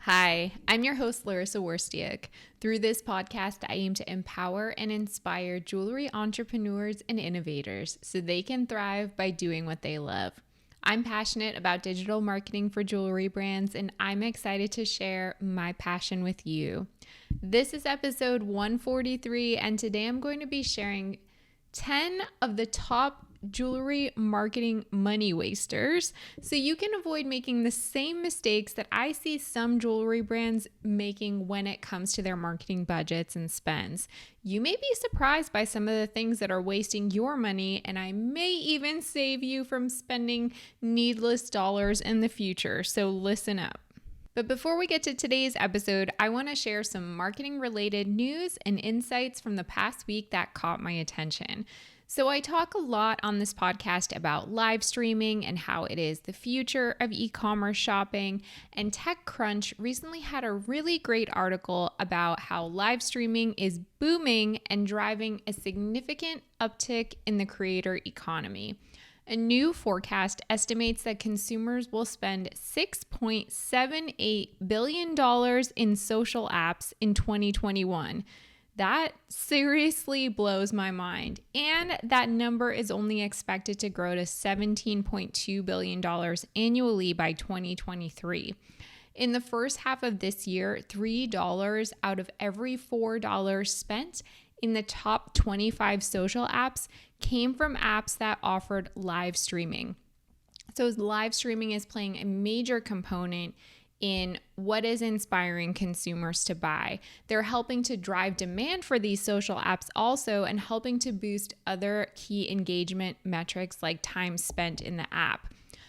Hi, I'm your host, Larissa Worstiak. Through this podcast, I aim to empower and inspire jewelry entrepreneurs and innovators so they can thrive by doing what they love. I'm passionate about digital marketing for jewelry brands, and I'm excited to share my passion with you. This is episode 143, and today I'm going to be sharing 10 of the top jewelry marketing money wasters so you can avoid making the same mistakes that I see some jewelry brands making when it comes to their marketing budgets and spends. You may be surprised by some of the things that are wasting your money, and I may even save you from spending needless dollars in the future, so listen up. But before we get to today's episode, I want to share some marketing related news and insights from the past week that caught my attention. So I talk a lot on this podcast about live streaming and how it is the future of e-commerce shopping, and TechCrunch recently had a really great article about how live streaming is booming and driving a significant uptick in the creator economy. A new forecast estimates that consumers will spend $6.78 billion in social apps in 2021. That seriously blows my mind. And that number is only expected to grow to $17.2 billion annually by 2023. In the first half of this year, $3 out of every $4 spent in the top 25 social apps came from apps that offered live streaming. So live streaming is playing a major component in what is inspiring consumers to buy. They're helping to drive demand for these social apps also, and helping to boost other key engagement metrics like time spent in the app.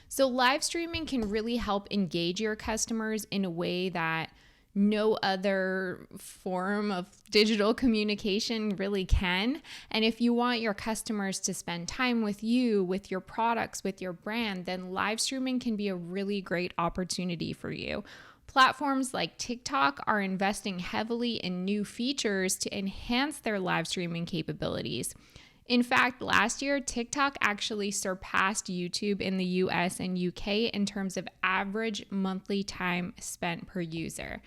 So live streaming can really help engage your customers in a way that no other form of digital communication really can. And if you want your customers to spend time with you, with your products, with your brand, then live streaming can be a really great opportunity for you. Platforms like TikTok are investing heavily in new features to enhance their live streaming capabilities. In fact, last year, TikTok actually surpassed YouTube in the US and UK in terms of average monthly time spent per user.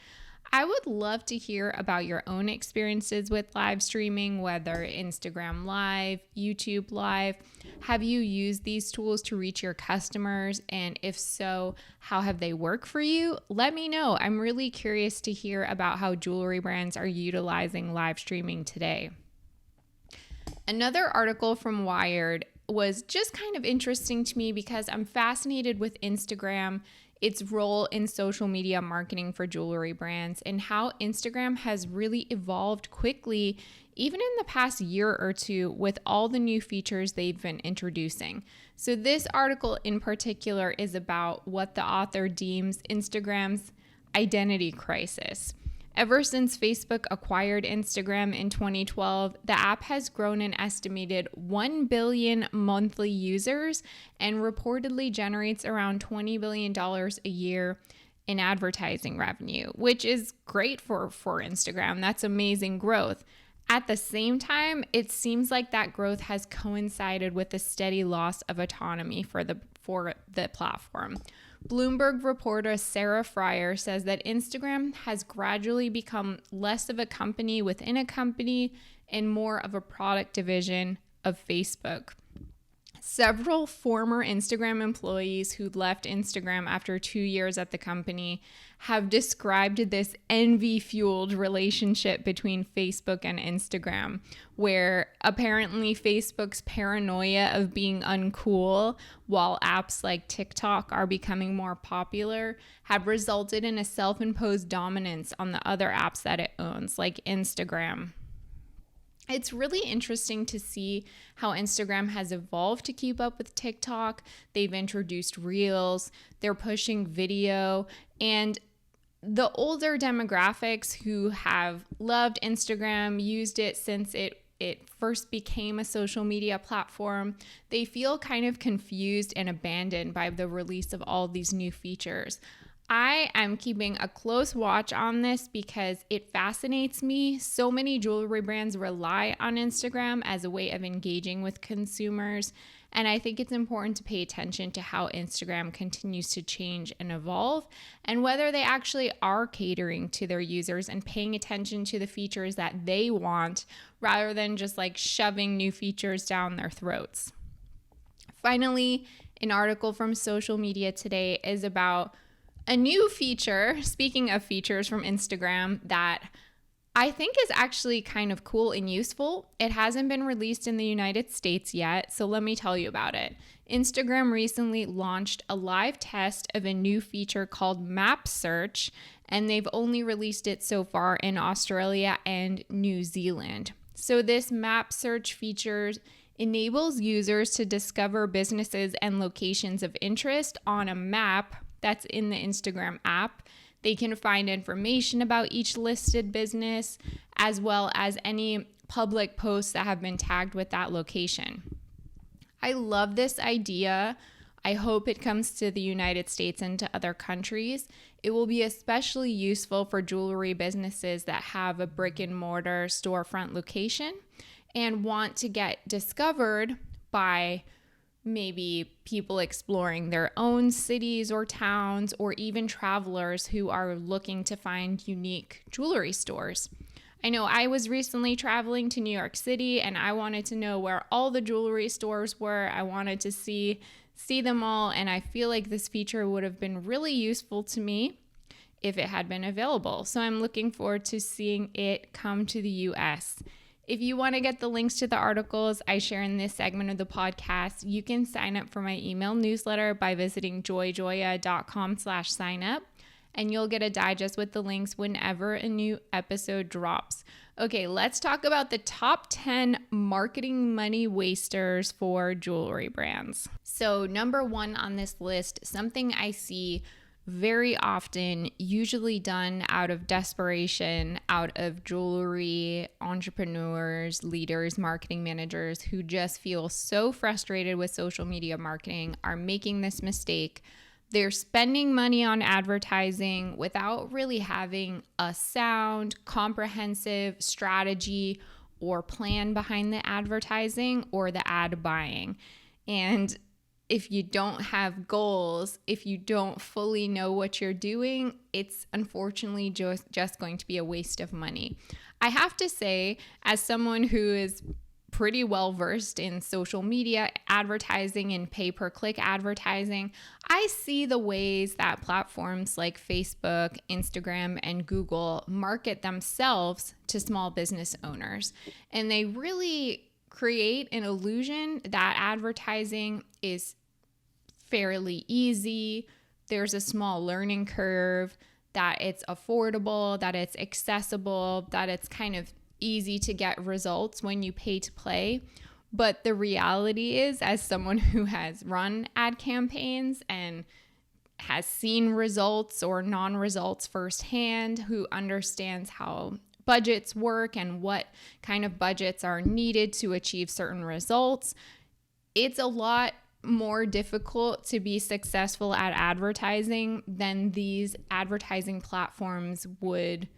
I would love to hear about your own experiences with live streaming, whether Instagram Live, YouTube Live. Have you used these tools to reach your customers? And if so, how have they worked for you? Let me know. I'm really curious to hear about how jewelry brands are utilizing live streaming today. Another article from Wired was just kind of interesting to me because I'm fascinated with Instagram, its role in social media marketing for jewelry brands, and how Instagram has really evolved quickly, even in the past year or two, with all the new features they've been introducing. So this article in particular is about what the author deems Instagram's identity crisis. Ever since Facebook acquired Instagram in 2012, the app has grown an estimated 1 billion monthly users and reportedly generates around $20 billion a year in advertising revenue, which is great for Instagram. That's amazing growth. At the same time, it seems like that growth has coincided with a steady loss of autonomy for the platform. Bloomberg reporter Sarah Fryer says that Instagram has gradually become less of a company within a company and more of a product division of Facebook. Several former Instagram employees who left Instagram after 2 years at the company have described this envy-fueled relationship between Facebook and Instagram, where apparently Facebook's paranoia of being uncool while apps like TikTok are becoming more popular have resulted in a self-imposed dominance on the other apps that it owns, like Instagram. It's really interesting to see how Instagram has evolved to keep up with TikTok. They've introduced Reels, they're pushing video, and the older demographics who have loved Instagram, used it since it first became a social media platform, they feel kind of confused and abandoned by the release of all these new features. I am keeping a close watch on this because it fascinates me. So many jewelry brands rely on Instagram as a way of engaging with consumers. And I think it's important to pay attention to how Instagram continues to change and evolve, and whether they actually are catering to their users and paying attention to the features that they want rather than just like shoving new features down their throats. Finally, an article from Social Media Today is about a new feature, speaking of features from Instagram, that I think is actually kind of cool and useful. It hasn't been released in the United States yet, so let me tell you about it. Instagram recently launched a live test of a new feature called Map Search, and they've only released it so far in Australia and New Zealand. So this Map Search feature enables users to discover businesses and locations of interest on a map that's in the Instagram app. They can find information about each listed business, as well as any public posts that have been tagged with that location. I love this idea. I hope it comes to the United States and to other countries. It will be especially useful for jewelry businesses that have a brick and mortar storefront location and want to get discovered by maybe people exploring their own cities or towns, or even travelers who are looking to find unique jewelry stores. I know I was recently traveling to New York City and I wanted to know where all the jewelry stores were. I wanted to see them all, and I feel like this feature would have been really useful to me if it had been available. So I'm looking forward to seeing it come to the US. If you want to get the links to the articles I share in this segment of the podcast, you can sign up for my email newsletter by visiting joyjoya.com/signup, and you'll get a digest with the links whenever a new episode drops. Okay, let's talk about the top 10 marketing money wasters for jewelry brands. So number 1 on this list, something I see very often, usually done out of desperation, out of jewelry entrepreneurs, leaders, marketing managers who just feel so frustrated with social media marketing, are making this mistake. They're spending money on advertising without really having a sound, comprehensive strategy or plan behind the advertising or the ad buying. And if you don't have goals, if you don't fully know what you're doing, it's unfortunately just going to be a waste of money. I have to say, as someone who is pretty well versed in social media advertising and pay-per-click advertising, I see the ways that platforms like Facebook, Instagram, and Google market themselves to small business owners. And they really create an illusion that advertising is fairly easy, there's a small learning curve, that it's affordable, that it's accessible, that it's kind of easy to get results when you pay to play. But the reality is, as someone who has run ad campaigns and has seen results or non-results firsthand, who understands how budgets work and what kind of budgets are needed to achieve certain results, it's a lot more difficult to be successful at advertising than these advertising platforms would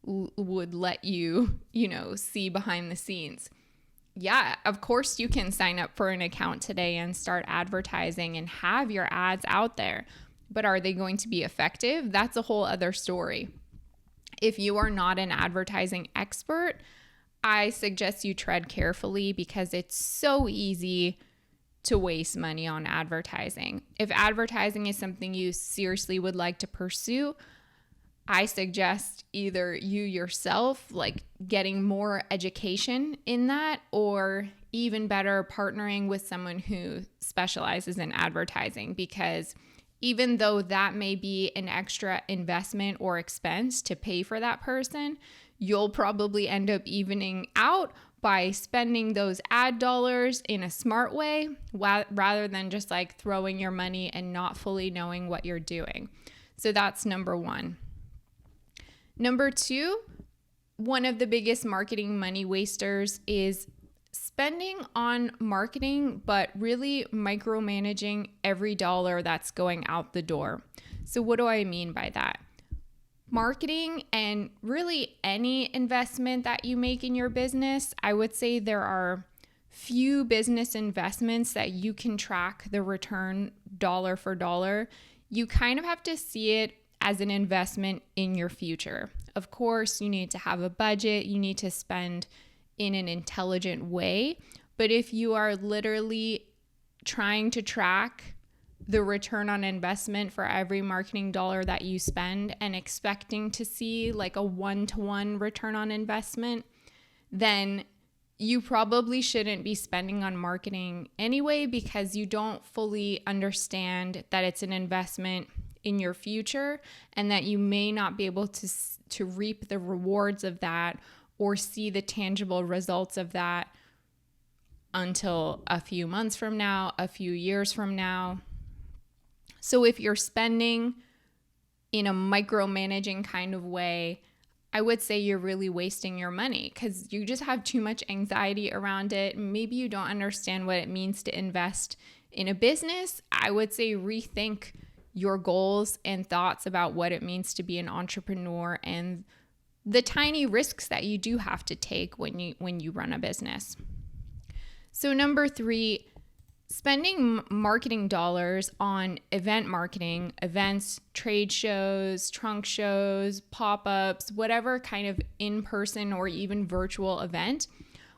let you see behind the scenes. Yeah, of course you can sign up for an account today and start advertising and have your ads out there, but are they going to be effective? That's a whole other story. If you are not an advertising expert, I suggest you tread carefully, because it's so easy to waste money on advertising. If advertising is something you seriously would like to pursue, I suggest either you yourself, like getting more education in that, or even better, partnering with someone who specializes in advertising, because even though that may be an extra investment or expense to pay for that person, you'll probably end up evening out by spending those ad dollars in a smart way, rather than just like throwing your money and not fully knowing what you're doing. So that's number 1. Number 2, one of the biggest marketing money wasters is spending on marketing, but really micromanaging every dollar that's going out the door. So what do I mean by that? Marketing, and really any investment that you make in your business, I would say there are few business investments that you can track the return dollar for dollar, you kind of have to see it as an investment in your future. Of course, you need to have a budget, you need to spend in an intelligent way, but if you are literally trying to track the return on investment for every marketing dollar that you spend and expecting to see like a 1-to-1 return on investment, then you probably shouldn't be spending on marketing anyway, because you don't fully understand that it's an investment in your future and that you may not be able to reap the rewards of that or see the tangible results of that until a few months from now, a few years from now. So if you're spending in a micromanaging kind of way, I would say you're really wasting your money because you just have too much anxiety around it. Maybe you don't understand what it means to invest in a business. I would say rethink your goals and thoughts about what it means to be an entrepreneur and the tiny risks that you do have to take when you run a business. So number 3, spending marketing dollars on event marketing, events, trade shows, trunk shows, pop-ups, whatever kind of in-person or even virtual event,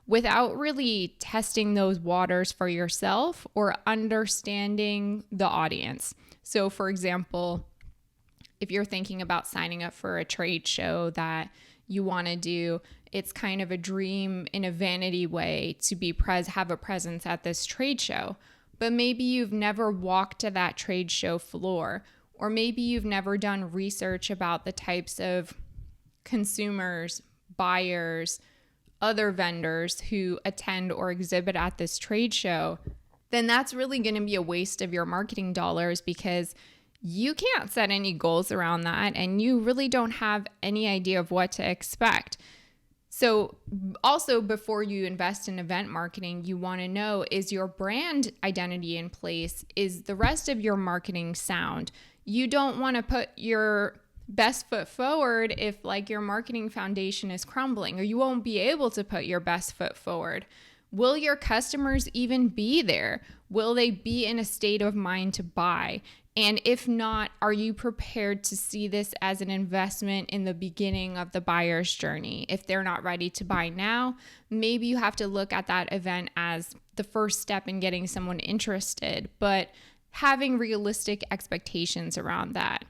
without really testing those waters for yourself or understanding the audience. So for example, if you're thinking about signing up for a trade show that you want to do, it's kind of a dream in a vanity way to have a presence at this trade show. But maybe you've never walked to that trade show floor, or maybe you've never done research about the types of consumers, buyers, other vendors who attend or exhibit at this trade show. Then that's really going to be a waste of your marketing dollars because you can't set any goals around that and you really don't have any idea of what to expect. So also before you invest in event marketing, you want to know, is your brand identity in place? Is the rest of your marketing sound? You don't want to put your best foot forward if like your marketing foundation is crumbling, or you won't be able to put your best foot forward. Will your customers even be there? Will they be in a state of mind to buy? And if not, are you prepared to see this as an investment in the beginning of the buyer's journey? If they're not ready to buy now, maybe you have to look at that event as the first step in getting someone interested, but having realistic expectations around that.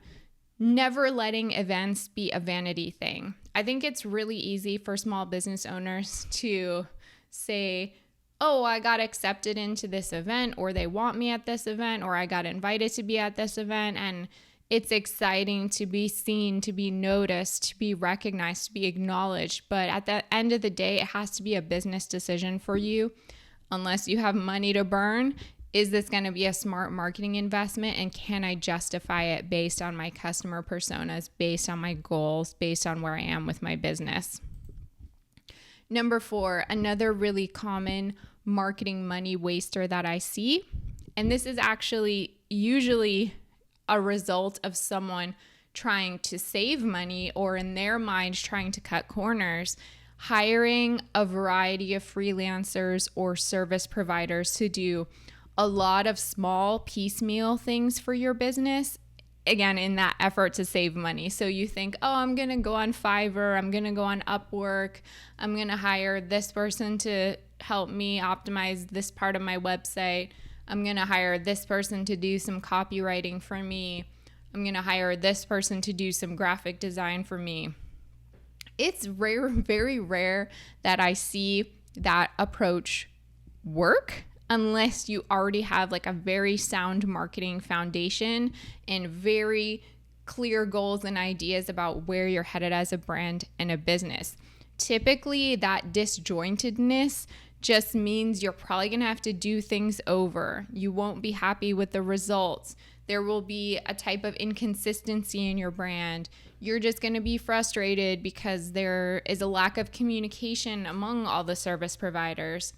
Never letting events be a vanity thing. I think it's really easy for small business owners to say, oh, I got accepted into this event, or they want me at this event, or I got invited to be at this event. And it's exciting to be seen, to be noticed, to be recognized, to be acknowledged. But at the end of the day, it has to be a business decision for you. Unless you have money to burn, is this going to be a smart marketing investment? And can I justify it based on my customer personas, based on my goals, based on where I am with my business? Number 4, another really common marketing money waster that I see, and this is actually usually a result of someone trying to save money or in their mind trying to cut corners, hiring a variety of freelancers or service providers to do a lot of small piecemeal things for your business. Again, in that effort to save money. So you think, oh, I'm going to go on Fiverr, I'm going to go on Upwork, I'm going to hire this person to help me optimize this part of my website, I'm going to hire this person to do some copywriting for me, I'm going to hire this person to do some graphic design for me. It's rare, very rare that I see that approach work, unless you already have like a very sound marketing foundation and very clear goals and ideas about where you're headed as a brand and a business. Typically, that disjointedness just means you're probably going to have to do things over. You won't be happy with the results. There will be a type of inconsistency in your brand. You're just going to be frustrated because there is a lack of communication among all the service providers.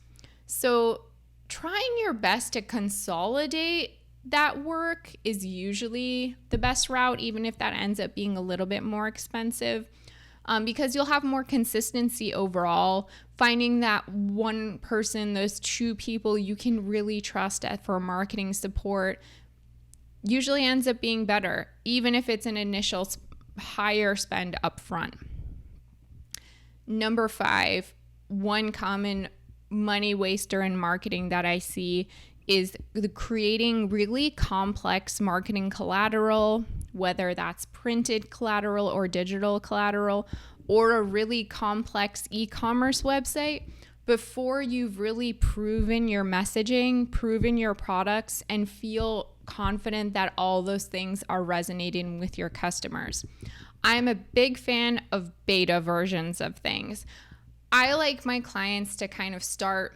So trying your best to consolidate that work is usually the best route, even if that ends up being a little bit more expensive. because you'll have more consistency overall. Finding that one person, those two people you can really trust for marketing support usually ends up being better, even if it's an initial higher spend upfront. Number 5, one common money waster in marketing that I see is creating really complex marketing collateral, whether that's printed collateral or digital collateral, or a really complex e-commerce website before you've really proven your messaging, proven your products, and feel confident that all those things are resonating with your customers. I'm a big fan of beta versions of things. I like my clients to kind of start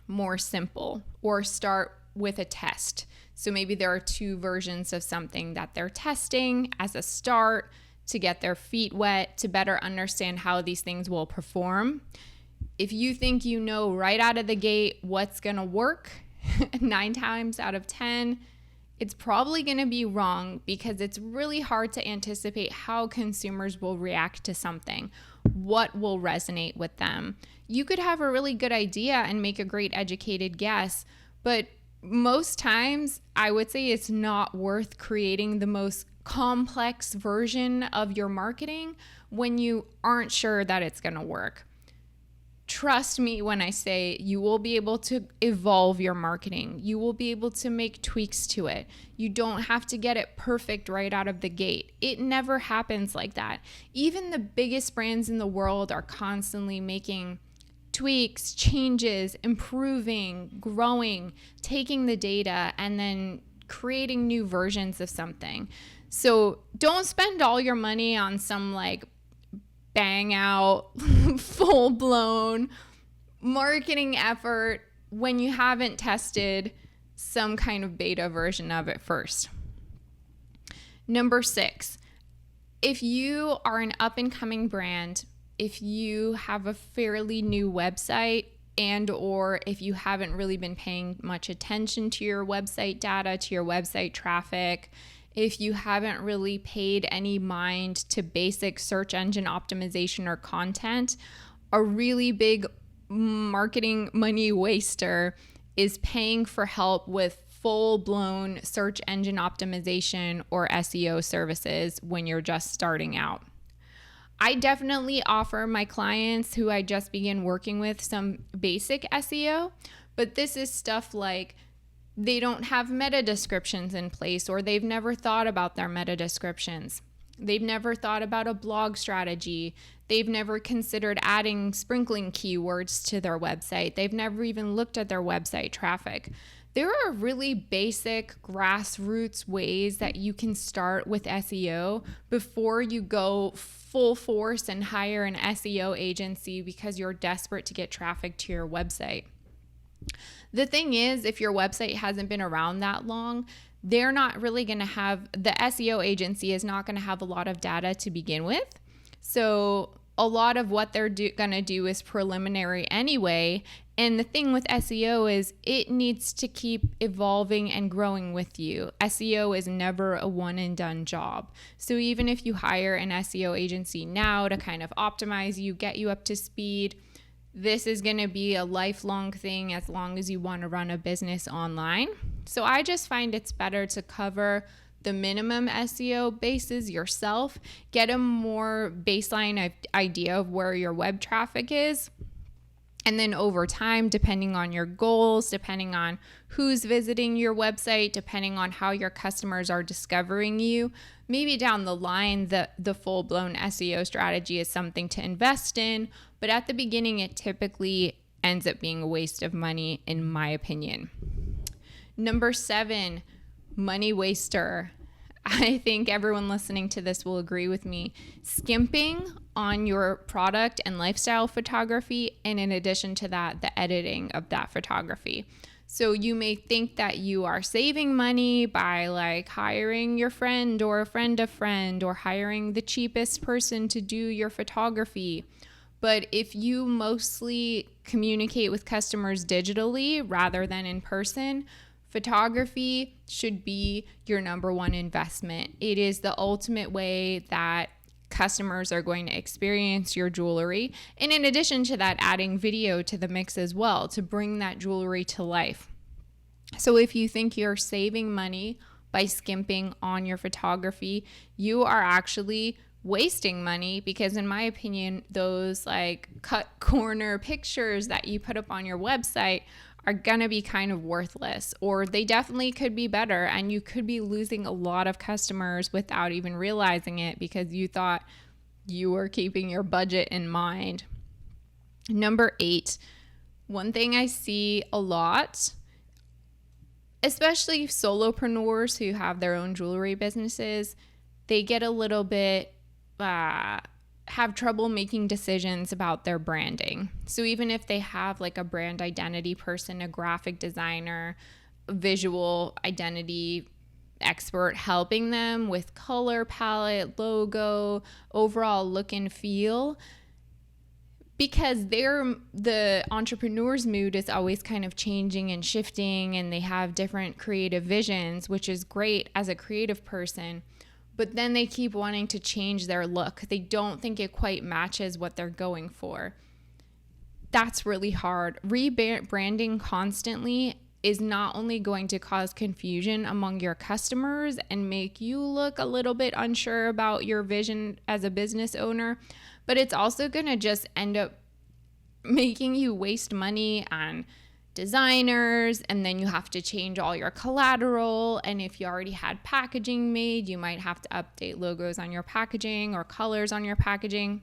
more simple or start with a test. So maybe there are 2 versions of something that they're testing as a start to get their feet wet, to better understand how these things will perform. If you think you know right out of the gate what's going to work, 9 times out of 10, it's probably going to be wrong, because it's really hard to anticipate how consumers will react to something, what will resonate with them. You could have a really good idea and make a great educated guess, but most times I would say it's not worth creating the most complex version of your marketing when you aren't sure that it's going to work. Trust me when I say you will be able to evolve your marketing. You will be able to make tweaks to it. You don't have to get it perfect right out of the gate. It never happens like that. Even the biggest brands in the world are constantly making tweaks, changes, improving, growing, taking the data, and then creating new versions of something. So don't spend all your money on some bang out, full blown marketing effort when you haven't tested some kind of beta version of it first. Number 6, if you are an up and coming brand, if you have a fairly new website, and or if you haven't really been paying much attention to your website data, to your website traffic, if you haven't really paid any mind to basic search engine optimization or content, a really big marketing money waster is paying for help with full-blown search engine optimization or SEO services when you're just starting out. I definitely offer my clients who I just begin working with some basic SEO, but this is stuff like they don't have meta descriptions in place, or they've never thought about their meta descriptions. They've never thought about a blog strategy. They've never considered adding sprinkling keywords to their website. They've never even looked at their website traffic. There are really basic grassroots ways that you can start with SEO before you go full force and hire an SEO agency because you're desperate to get traffic to your website. The thing is, if your website hasn't been around that long, they're not really going to have, the SEO agency is not going to have a lot of data to begin with. So a lot of what they're going to do is preliminary anyway. And the thing with SEO is it needs to keep evolving and growing with you. SEO is never a one and done job. So even if you hire an SEO agency now to kind of optimize you, get you up to speed, this is going to be a lifelong thing as long as you want to run a business online. So I just find it's better to cover the minimum SEO bases yourself, get a more baseline idea of where your web traffic is. And then over time, depending on your goals, depending on who's visiting your website, depending on how your customers are discovering you, maybe down the line, the full-blown SEO strategy is something to invest in. But at the beginning, it typically ends up being a waste of money, in my opinion. Number 7, money waster. I think everyone listening to this will agree with me. Skimping on your product and lifestyle photography, and in addition to that, the editing of that photography. So you may think that you are saving money by hiring your friend or a friend of friend, or hiring the cheapest person to do your photography. But if you mostly communicate with customers digitally rather than in person, photography should be your number one investment. It is the ultimate way that customers are going to experience your jewelry. And in addition to that, adding video to the mix as well to bring that jewelry to life. So if you think you're saving money by skimping on your photography, you are actually wasting money, because in my opinion, those like cut corner pictures that you put up on your website are gonna be kind of worthless, or they definitely could be better, and you could be losing a lot of customers without even realizing it because you thought you were keeping your budget in mind. Number 8, one thing I see a lot, especially solopreneurs who have their own jewelry businesses, they get a little bit have trouble making decisions about their branding. So even if they have like a brand identity person, a graphic designer, a visual identity expert helping them with color palette, logo, overall look and feel, because the entrepreneur's mood is always kind of changing and shifting, and they have different creative visions, which is great as a creative person. But then they keep wanting to change their look. They don't think it quite matches what they're going for. That's really hard. Rebranding constantly is not only going to cause confusion among your customers and make you look a little bit unsure about your vision as a business owner, but it's also going to just end up making you waste money on designers, and then you have to change all your collateral, and if you already had packaging made, you might have to update logos on your packaging or colors on your packaging.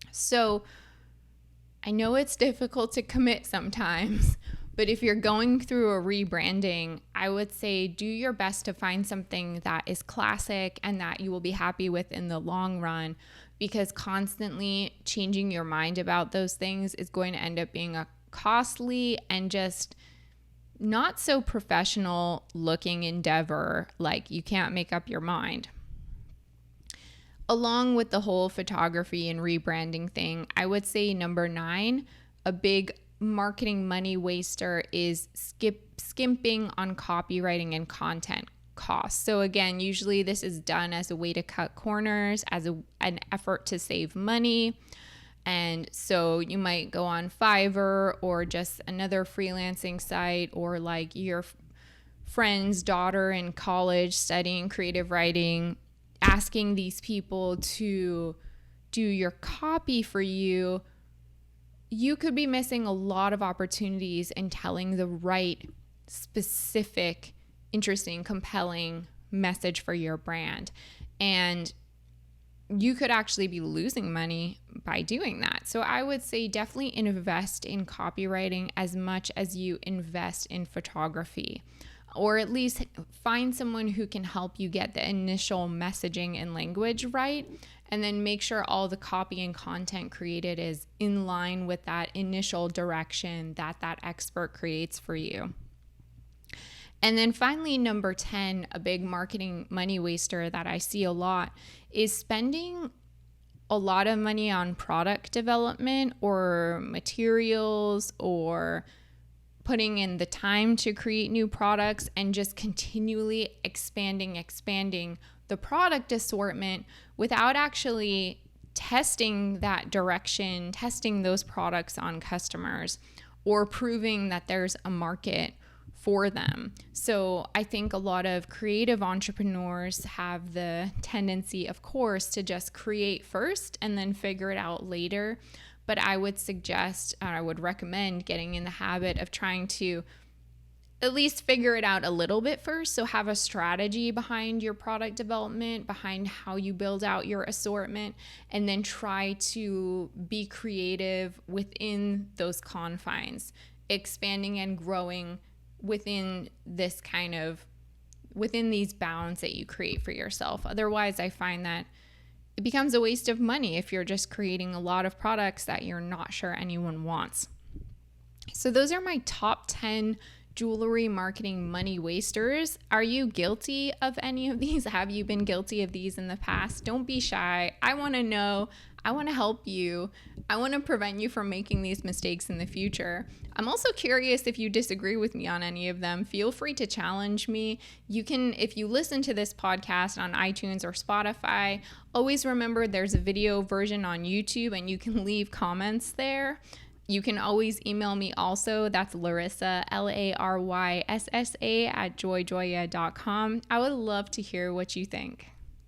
So I know it's difficult to commit sometimes, but if you're going through a rebranding, I would say do your best to find something that is classic and that you will be happy with in the long run, because constantly changing your mind about those things is going to end up being a costly and just not so professional looking endeavor. Like, you can't make up your mind. Along with the whole photography and rebranding thing, I would say number 9, a big marketing money waster is skimping on copywriting and content costs. So again, usually this is done as a way to cut corners, as an effort to save money. And so you might go on Fiverr or just another freelancing site, or like your friend's daughter in college studying creative writing, asking these people to do your copy for you. You could be missing a lot of opportunities in telling the right, specific, interesting, compelling message for your brand. And you could actually be losing money by doing that. So I would say definitely invest in copywriting as much as you invest in photography, or at least find someone who can help you get the initial messaging and language right, and then make sure all the copy and content created is in line with that initial direction that expert creates for you. And then finally, number 10, a big marketing money waster that I see a lot is spending a lot of money on product development or materials, or putting in the time to create new products and just continually expanding the product assortment without actually testing that direction, testing those products on customers, or proving that there's a market for them. So I think a lot of creative entrepreneurs have the tendency, of course, to just create first and then figure it out later. But I would recommend getting in the habit of trying to at least figure it out a little bit first. So have a strategy behind your product development, behind how you build out your assortment, and then try to be creative within those confines, expanding and growing within these bounds that you create for yourself. Otherwise, I find that it becomes a waste of money if you're just creating a lot of products that you're not sure anyone wants. So those are my top 10 jewelry marketing money wasters. Are you guilty of any of these? Have you been guilty of these in the past? Don't be shy. I want to know. I want to help you. I want to prevent you from making these mistakes in the future. I'm also curious if you disagree with me on any of them. Feel free to challenge me. You can, if you listen to this podcast on iTunes or Spotify, always remember there's a video version on YouTube and you can leave comments there. You can always email me also. That's Larissa, LARYSSA @joyjoya.com. I would love to hear what you think.